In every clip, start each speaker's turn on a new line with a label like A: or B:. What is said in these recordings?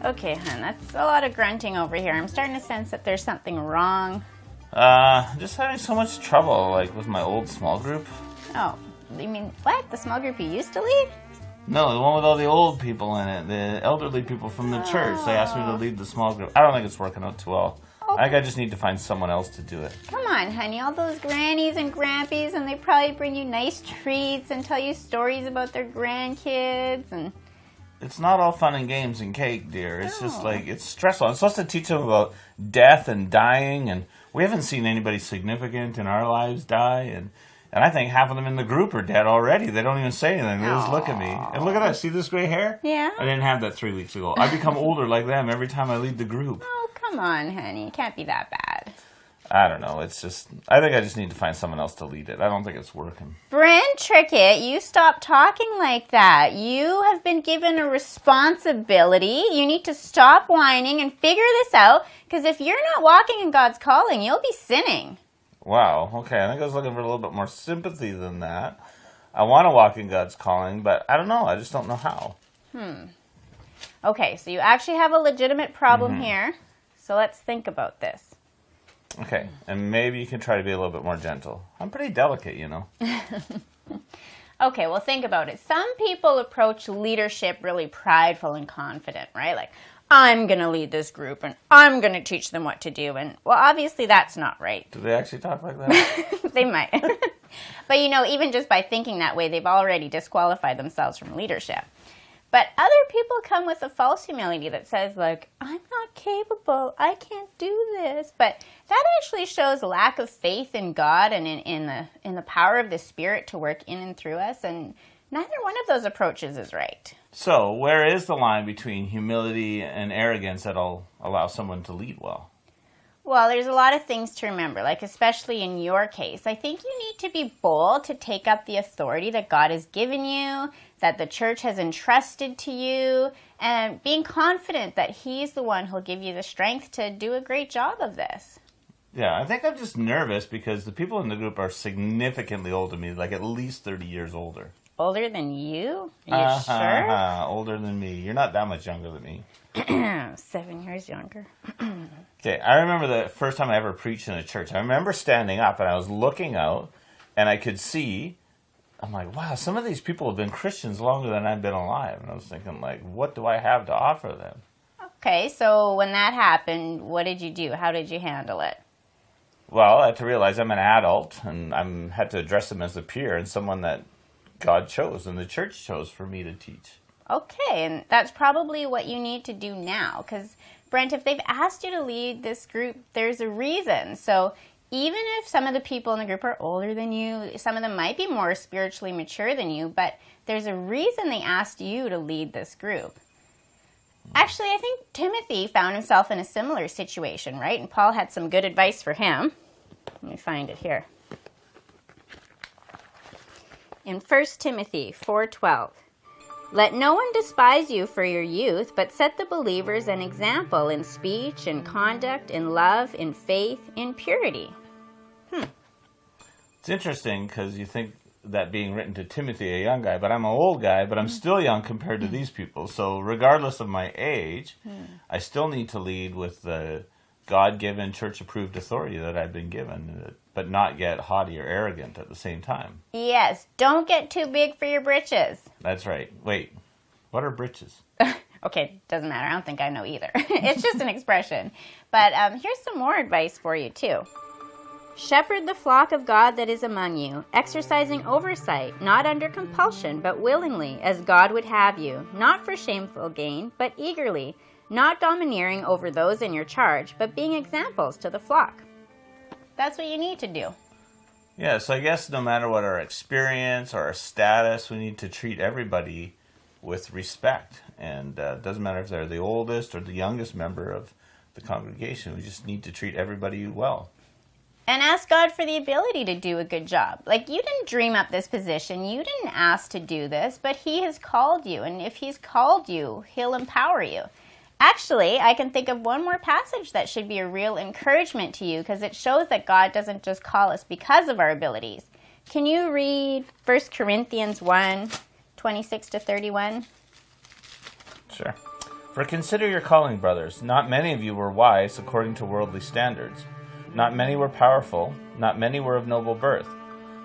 A: Okay, hon, that's a lot of grunting over here. I'm starting to sense that there's something wrong.
B: Just having so much trouble, like, with my old small group.
A: Oh, you mean, what? The small group you used to lead?
B: No, the one with all the old people in it, the elderly people from the church. They asked me to lead the small group. I don't think it's working out too well. I think I just need to find someone else to do it.
A: Come on, honey. All those grannies and grandpies, and they probably bring you nice treats and tell you stories about their grandkids. And
B: it's not all fun and games and cake, dear. It's just like, it's stressful. I'm supposed to teach them about death and dying, and we haven't seen anybody significant in our lives die, and I think half of them in the group are dead already. They don't even say anything. They just look at me. And look at that. See this gray hair?
A: Yeah.
B: I didn't have that 3 weeks ago. I become older like them every time I lead the group.
A: Oh, come on, honey. It can't be that bad.
B: I don't know. It's just, I think I just need to find someone else to lead it. I don't think it's working.
A: Bryn Trickett, you stop talking like that. You have been given a responsibility. You need to stop whining and figure this out, because if you're not walking in God's calling, you'll be sinning.
B: Wow, okay, I think I was looking for a little bit more sympathy than that. I want to walk in God's calling, but I don't know. I just don't know how.
A: Okay, so you actually have a legitimate problem here. So let's think about this.
B: Okay, and maybe you can try to be a little bit more gentle. I'm pretty delicate, you know.
A: Okay, well, think about it. Some people approach leadership really prideful and confident, right? Like, I'm going to lead this group, and I'm going to teach them what to do. And, well, obviously that's not right.
B: Do they actually talk like that?
A: They might. But, you know, even just by thinking that way, they've already disqualified themselves from leadership. But other people come with a false humility that says, like, I'm not capable, I can't do this. But that actually shows a lack of faith in God and in the power of the Spirit to work in and through us. And neither one of those approaches is right.
B: So, where is the line between humility and arrogance that'll allow someone to lead well?
A: Well, there's a lot of things to remember, like especially in your case. I think you need to be bold to take up the authority that God has given you, that the church has entrusted to you, and being confident that He's the one who'll give you the strength to do a great job of this.
B: Yeah, I think I'm just nervous because the people in the group are significantly older than me, like at least 30 years older.
A: Older than you? Are you sure?
B: Older than me. You're not that much younger than me.
A: 7 years younger.
B: Okay, I remember the first time I ever preached in a church. I remember standing up and I was looking out and I could see, I'm like, wow, some of these people have been Christians longer than I've been alive. And I was thinking, like, what do I have to offer them?
A: Okay, so when that happened, what did you do? How did you handle it?
B: Well, I had to realize I'm an adult and I had to address them as a peer and someone that God chose and the church chose for me to teach.
A: Okay, and that's probably what you need to do now, because Brent, if they've asked you to lead this group, there's a reason. So even if some of the people in the group are older than you, some of them might be more spiritually mature than you, but there's a reason they asked you to lead this group. Actually, I think Timothy found himself in a similar situation, right? And Paul had some good advice for him. Let me find it here. In 1 Timothy 4:12. Let no one despise you for your youth, but set the believers an example in speech, in conduct, in love, in faith, in purity.
B: It's interesting because you think that being written to Timothy, a young guy, but I'm an old guy, but I'm still young compared to these people. So regardless of my age, I still need to lead with the God-given, church-approved authority that I've been given, but not get haughty or arrogant at the same time.
A: Yes, don't get too big for your britches.
B: That's right. Wait, what are britches?
A: Okay, doesn't matter. I don't think I know either. It's just an expression. But here's some more advice for you, too. Shepherd the flock of God that is among you, exercising oversight, not under compulsion, but willingly, as God would have you, not for shameful gain, but eagerly, not domineering over those in your charge, but being examples to the flock. That's what you need to do.
B: Yeah, so I guess no matter what our experience or our status, we need to treat everybody with respect. And it doesn't matter if they're the oldest or the youngest member of the congregation. We just need to treat everybody well.
A: And ask God for the ability to do a good job. Like, you didn't dream up this position. You didn't ask to do this, but He has called you. And if He's called you, He'll empower you. Actually, I can think of one more passage that should be a real encouragement to you, because it shows that God doesn't just call us because of our abilities. Can you read 1 Corinthians 1, 26 to 31?
B: Sure. For consider your calling, brothers. Not many of you were wise according to worldly standards. Not many were powerful. Not many were of noble birth.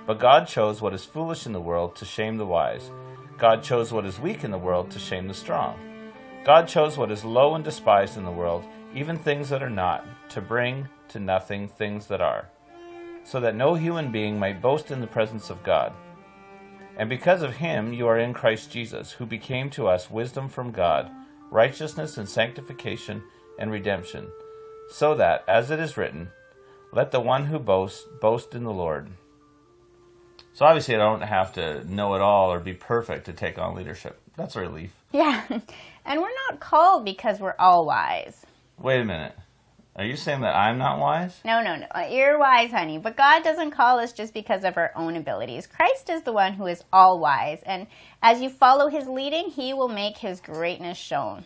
B: But God chose what is foolish in the world to shame the wise. God chose what is weak in the world to shame the strong. God chose what is low and despised in the world, even things that are not, to bring to nothing things that are, so that no human being might boast in the presence of God. And because of him you are in Christ Jesus, who became to us wisdom from God, righteousness and sanctification and redemption, so that, as it is written, let the one who boasts boast in the Lord. So obviously I don't have to know it all or be perfect to take on leadership. That's a relief.
A: Yeah, and we're not called because we're all wise.
B: Wait a minute. Are you saying that I'm not wise?
A: No. You're wise, honey. But God doesn't call us just because of our own abilities. Christ is the one who is all wise. And as you follow his leading, he will make his greatness shown.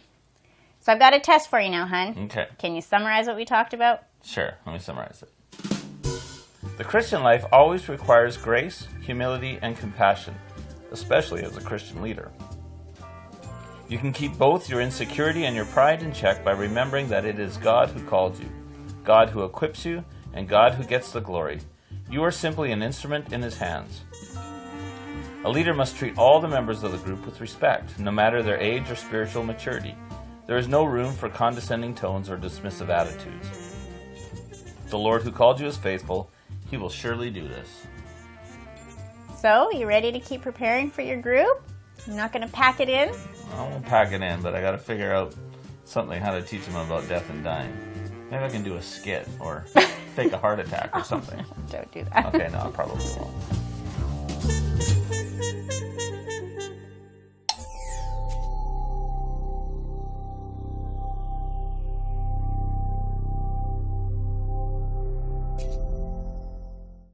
A: So I've got a test for you now, hon.
B: Okay.
A: Can you summarize what we talked about?
B: Sure. Let me summarize it. The Christian life always requires grace, humility, and compassion, especially as a Christian leader. You can keep both your insecurity and your pride in check by remembering that it is God who called you, God who equips you, and God who gets the glory. You are simply an instrument in his hands. A leader must treat all the members of the group with respect, no matter their age or spiritual maturity. There is no room for condescending tones or dismissive attitudes. The Lord who called you is faithful. He will surely do this.
A: So, you ready to keep preparing for your group? You're not going to pack it in?
B: I won't pack it in, but I got to figure out something, how to teach them about death and dying. Maybe I can do a skit or fake a heart attack or something.
A: Don't do that.
B: Okay, no, I probably won't.